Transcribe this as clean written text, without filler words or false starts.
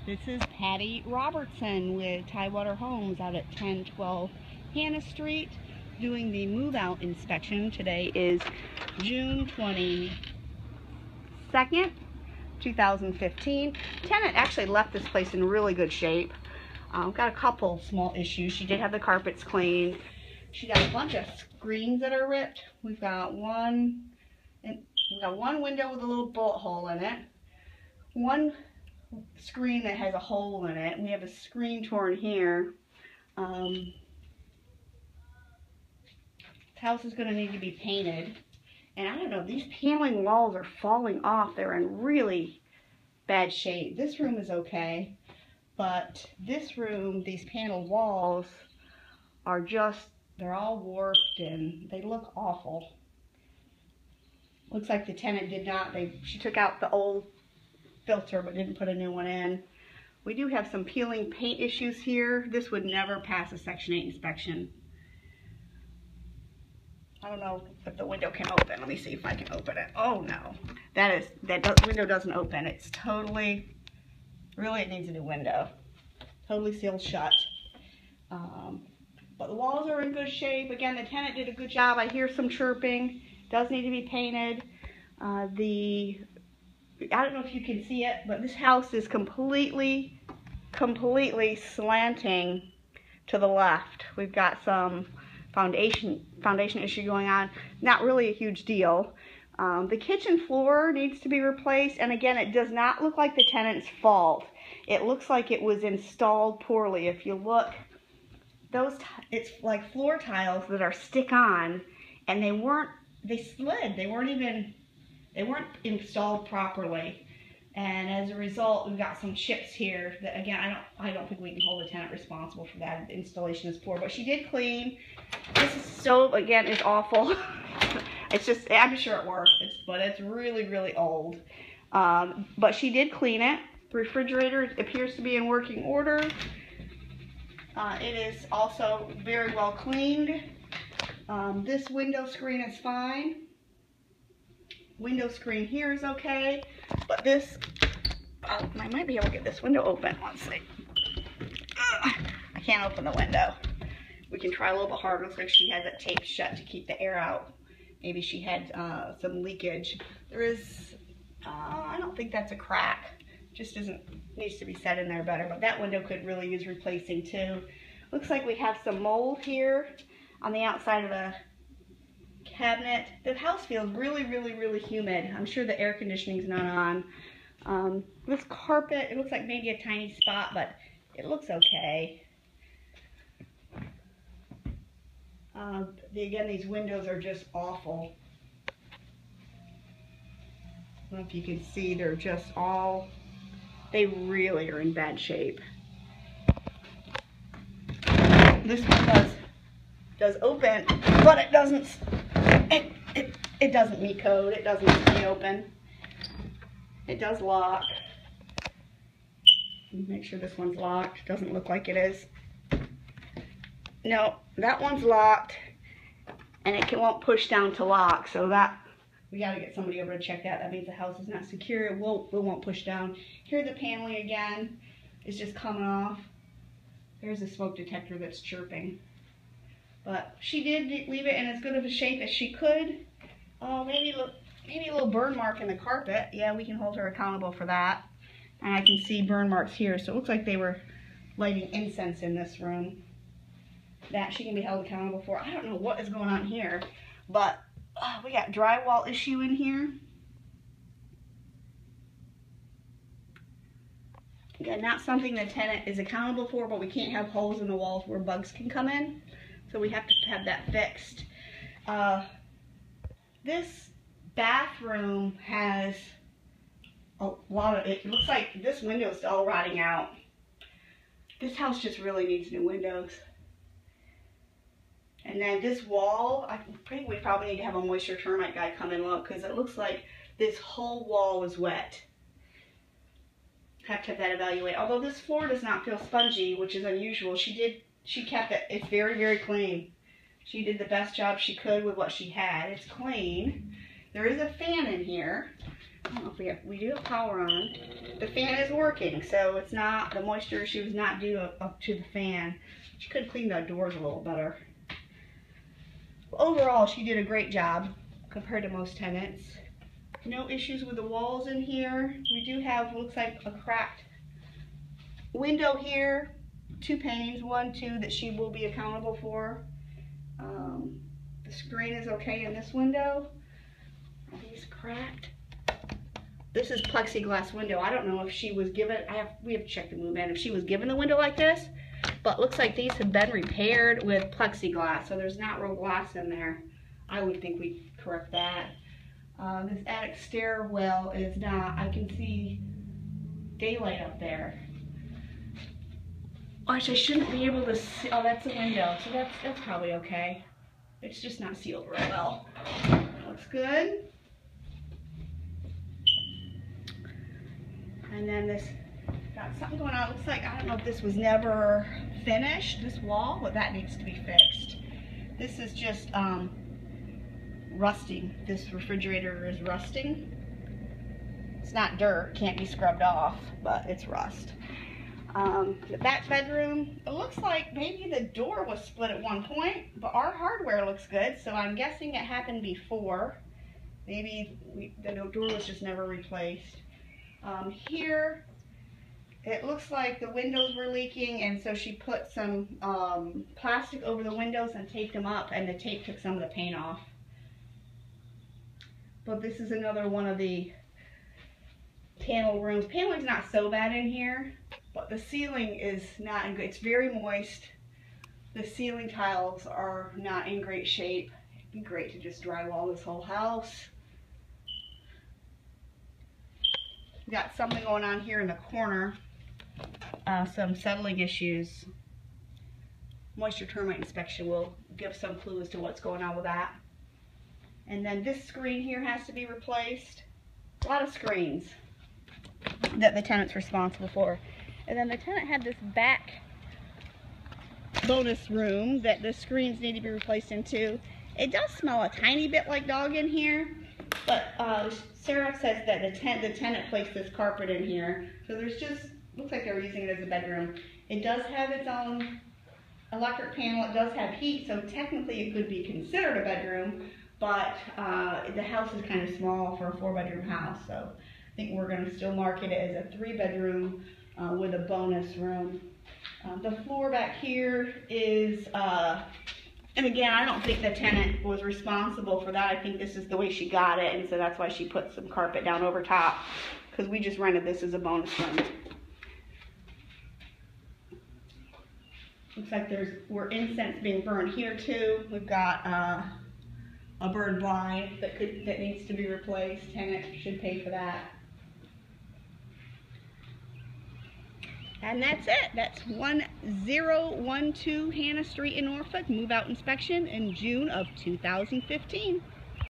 This is Patty Robertson with Tidewater Homes out at 1012 Hannah Street doing the move-out inspection. Today is June 22nd, 2015. Tenant actually left this place in really good shape. Got a couple small issues. She did have the carpets cleaned. She got a bunch of screens that are ripped. We've got one window with a little bullet hole in it. One screen that has a hole in it. We have a screen torn here. This house is going to need to be painted. And I don't know, these paneling walls are falling off. They're in really bad shape. This room is okay, but this room, these paneled walls are just, they're all warped and they look awful. Looks like the tenant did not, she took out the old filter but didn't put a new one in. We do have some peeling paint issues here. This would never pass a Section 8 inspection. I don't know if the window can open. Let me see if I can open it. Oh no, that window doesn't open. It's totally, really it needs a new window. Totally sealed shut. But the walls are in good shape. Again, the tenant did a good job. I hear some chirping. Does need to be painted. I don't know if you can see it, but this house is completely slanting to the left. We've got some foundation issue going on. Not really a huge deal. The kitchen floor needs to be replaced, and again, it does not look like the tenant's fault. It looks like it was installed poorly. If you look, it's like floor tiles that are stick-on, and they slid. They weren't installed properly, and as a result, we've got some chips here that, again, I don't think we can hold the tenant responsible for that. The installation is poor, but she did clean. This stove, again, is awful. It's just, I'm sure it works, but it's really old. But she did clean it. The refrigerator appears to be in working order. It is also very well cleaned. This window screen is fine. Window screen here is okay, but this, I might be able to get this window open. Let's see. I can't open the window. We can try a little bit harder. Looks like she has it taped shut to keep the air out. Maybe she had some leakage. There is, I don't think that's a crack. Just needs to be set in there better, but that window could really use replacing too. Looks like we have some mold here on the outside of the cabinet. The house feels really humid. I'm sure the air conditioning's not on. This carpet, it looks like maybe a tiny spot, but it looks okay. Again, these windows are just awful. I don't know if you can see, they're just they really are in bad shape. This one does open, but it doesn't meet code. It doesn't stay open. It does lock. Make sure this one's locked. Doesn't look like it is. No, that one's locked, and it won't push down to lock. So we got to get somebody over to check that. That means the house is not secure. It won't push down. Here, the paneling again is just coming off. There's a smoke detector that's chirping. But she did leave it in as good of a shape as she could. Maybe a little burn mark in the carpet. Yeah, we can hold her accountable for that. And I can see burn marks here. So it looks like they were lighting incense in this room. That she can be held accountable for. I don't know what is going on here, but we got drywall issue in here. Again, not something the tenant is accountable for, but we can't have holes in the walls where bugs can come in. So we have to have that fixed. This bathroom has a lot of, it looks like this window is all rotting out. This house just really needs new windows. And then this wall, I think we probably need to have a moisture termite guy come and look, because it looks like this whole wall is wet. Have to have that evaluated. Although this floor does not feel spongy, which is unusual, she kept it. It's very clean. She did the best job she could with what she had. It's clean. There is a fan in here. I don't know if we do have power on. The fan is working, so it's not, the moisture issue is not due up to the fan. She could clean the doors a little better. Overall, she did a great job compared to most tenants. No issues with the walls in here. We do have, looks like, a cracked window here. 2 panes, 1, 2 that she will be accountable for. The screen is okay in this window. Are these cracked? This is plexiglass window. I don't know if she was given, we have to check the move-in, if she was given the window like this, but looks like these have been repaired with plexiglass, so there's not real glass in there. I would think we'd correct that. This attic stairwell is not, I can see daylight up there. Actually, I shouldn't be able to see, oh, that's a window, so that's probably okay. It's just not sealed real well. Looks good. And then this, got something going on. It looks like, I don't know if this was never finished, this wall, but that needs to be fixed. This is just rusting. This refrigerator is rusting. It's not dirt, can't be scrubbed off, but it's rust. The back bedroom, it looks like maybe the door was split at one point, but our hardware looks good, so I'm guessing it happened before. Maybe the door was just never replaced. Here, it looks like the windows were leaking, and so she put some plastic over the windows and taped them up, and the tape took some of the paint off. But this is another one of the panel rooms. Paneling's not so bad in here, but the ceiling is not in good. It's very moist. The ceiling tiles are not in great shape. It'd be great to just drywall this whole house. We got something going on here in the corner. Some settling issues. Moisture termite inspection will give some clue as to what's going on with that. And then this screen here has to be replaced. A lot of screens that the tenant's responsible for. And then the tenant had this back bonus room that the screens need to be replaced into. It does smell a tiny bit like dog in here, but Sarah says that the tenant placed this carpet in here, so there's just, looks like they're using it as a bedroom. It does have its own electric panel, it does have heat, so technically it could be considered a bedroom, but the house is kind of small for a 4-bedroom house, so I think we're going to still market it as a 3-bedroom with a bonus room. The floor back here is, and again, I don't think the tenant was responsible for that. I think this is the way she got it, and so that's why she put some carpet down over top, because we just rented this as a bonus room. Looks like we're incense being burned here too. We've got a bird blind that needs to be replaced. Tenant should pay for that. And that's it. That's 1012 Hannah Street in Norfolk. Move out inspection in June of 2015.